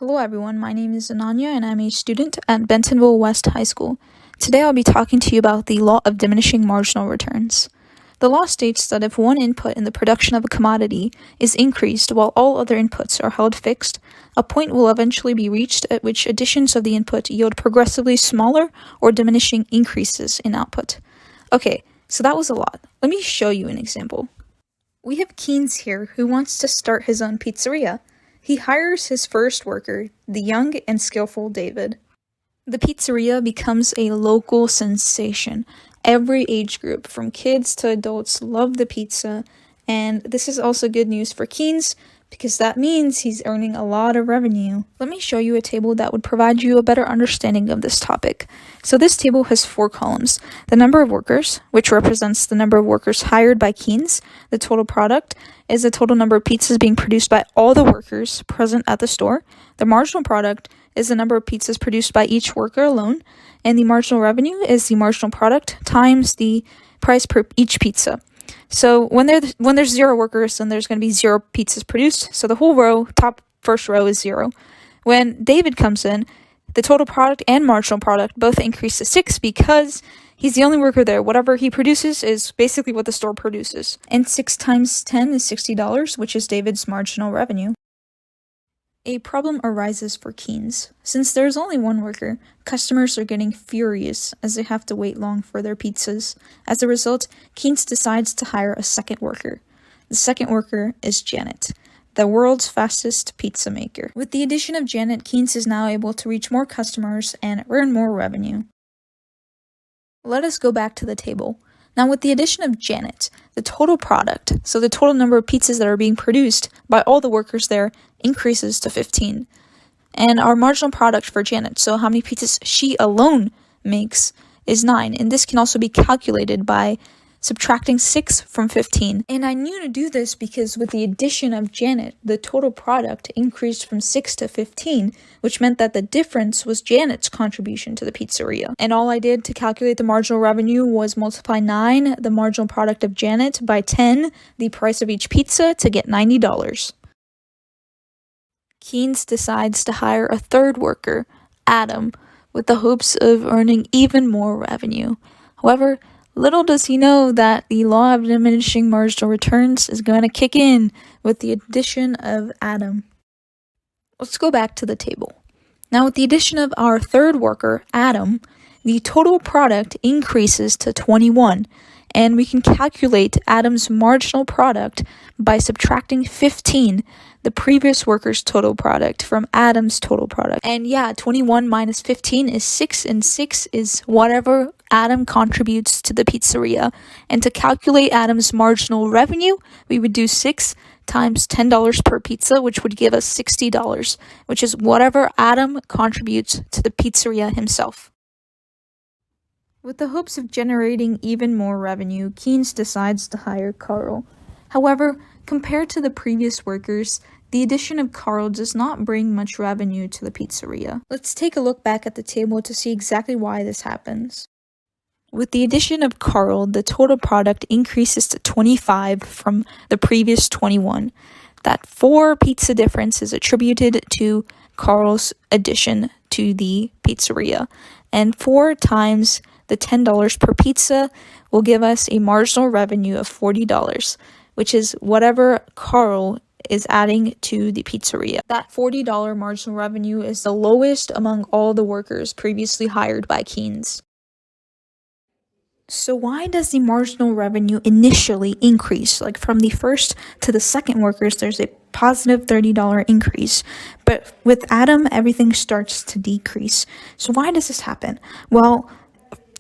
Hello everyone, my name is Ananya and I'm a student at Bentonville West High School. Today I'll be talking to you about the law of diminishing marginal returns. The law states that if one input in the production of a commodity is increased while all other inputs are held fixed, a point will eventually be reached at which additions of the input yield progressively smaller or diminishing increases in output. Okay, so that was a lot. Let me show you an example. We have Keynes here who wants to start his own pizzeria. He hires his first worker, the young and skillful David. The pizzeria becomes a local sensation. Every age group, from kids to adults, love the pizza, and this is also good news for Keynes because that means he's earning a lot of revenue. Let me show you a table that would provide you a better understanding of this topic. So this table has 4 columns. The number of workers, which represents the number of workers hired by Keynes. The total product is the total number of pizzas being produced by all the workers present at the store. The marginal product is the number of pizzas produced by each worker alone. And the marginal revenue is the marginal product times the price per each pizza. So when there's 0 workers, then there's going to be 0 pizzas produced. So the whole row, first row is 0. When David comes in, the total product and marginal product both increase to 6 because he's the only worker there. Whatever he produces is basically what the store produces. And 6 times 10 is $60, which is David's marginal revenue. A problem arises for Keynes. Since there's only one worker, customers are getting furious as they have to wait long for their pizzas. As a result, Keynes decides to hire a second worker. The second worker is Janet, the world's fastest pizza maker. With the addition of Janet, Keynes is now able to reach more customers and earn more revenue. Let us go back to the table. Now with the addition of Janet, the total product, so the total number of pizzas that are being produced by all the workers there, increases to 15. And our marginal product for Janet, so how many pizzas she alone makes, is 9. And this can also be calculated by subtracting 6 from 15. And I knew to do this because with the addition of Janet, the total product increased from 6 to 15, which meant that the difference was Janet's contribution to the pizzeria. And all I did to calculate the marginal revenue was multiply 9, the marginal product of Janet, by 10, the price of each pizza, to get $90. Keynes decides to hire a third worker, Adam, with the hopes of earning even more revenue. However, little does he know that the law of diminishing marginal returns is going to kick in with the addition of Adam. Let's go back to the table. Now with the addition of our third worker, Adam, the total product increases to 21, and we can calculate Adam's marginal product by subtracting 15, the previous worker's total product, from Adam's total product. And yeah, 21 minus 15 is 6, and 6 is whatever Adam contributes to the pizzeria. And to calculate Adam's marginal revenue, we would do 6 times $10 per pizza, which would give us $60, which is whatever Adam contributes to the pizzeria himself. With the hopes of generating even more revenue, Keynes decides to hire Carl. However, compared to the previous workers, the addition of Carl does not bring much revenue to the pizzeria. Let's take a look back at the table to see exactly why this happens. With the addition of Carl, the total product increases to 25 from the previous 21. That 4 pizza difference is attributed to Carl's addition to the pizzeria. And 4 times the $10 per pizza will give us a marginal revenue of $40, which is whatever Carl is adding to the pizzeria. That $40 marginal revenue is the lowest among all the workers previously hired by Keynes. So why does the marginal revenue initially increase? Like from the first to the second workers, there's a positive $30 increase. But with Adam, everything starts to decrease. So why does this happen? Well,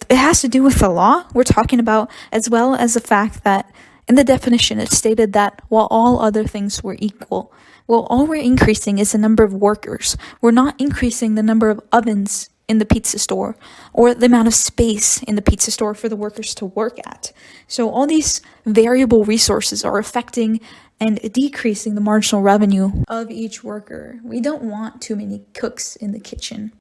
it has to do with the law we're talking about, as well as the fact that in the definition it stated that while all other things were equal, well, all we're increasing is the number of workers. We're not increasing the number of ovens in the pizza store or the amount of space in the pizza store for the workers to work at. So all these variable resources are affecting and decreasing the marginal revenue of each worker. We don't want too many cooks in the kitchen.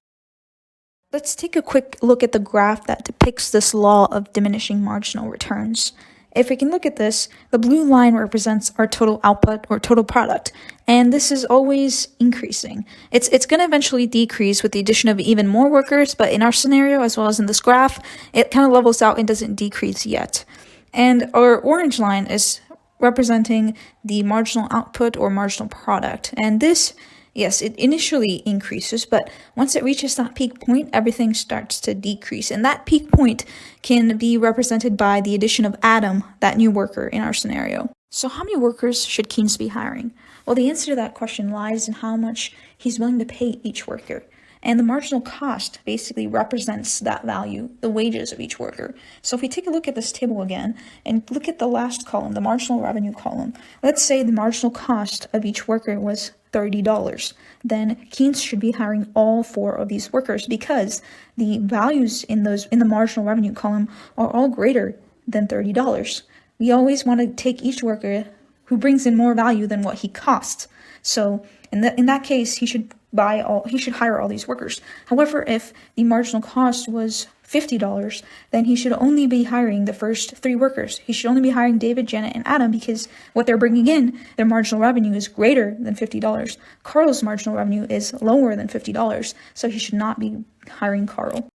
Let's take a quick look at the graph that depicts this law of diminishing marginal returns. If we can look at this, the blue line represents our total output or total product, and this is always increasing. It's going to eventually decrease with the addition of even more workers, but in our scenario, as well as in this graph, it kind of levels out and doesn't decrease yet. And our orange line is representing the marginal output or marginal product, and this, yes, it initially increases, but once it reaches that peak point, everything starts to decrease. And that peak point can be represented by the addition of Adam, that new worker in our scenario. So how many workers should Keynes be hiring? Well, the answer to that question lies in how much he's willing to pay each worker. And the marginal cost basically represents that value, the wages of each worker. So if we take a look at this table again and look at the last column, the marginal revenue column, let's say the marginal cost of each worker was $30. Then Keynes should be hiring all 4 of these workers because the values in the marginal revenue column are all greater than $30. We always want to take each worker who brings in more value than what he costs. So in that case, he should hire all these workers. However, if the marginal cost was $50, then he should only be hiring the first 3 workers. He should only be hiring David, Janet, and Adam because what they're bringing in, their marginal revenue is greater than $50. Carl's marginal revenue is lower than $50, so he should not be hiring Carl.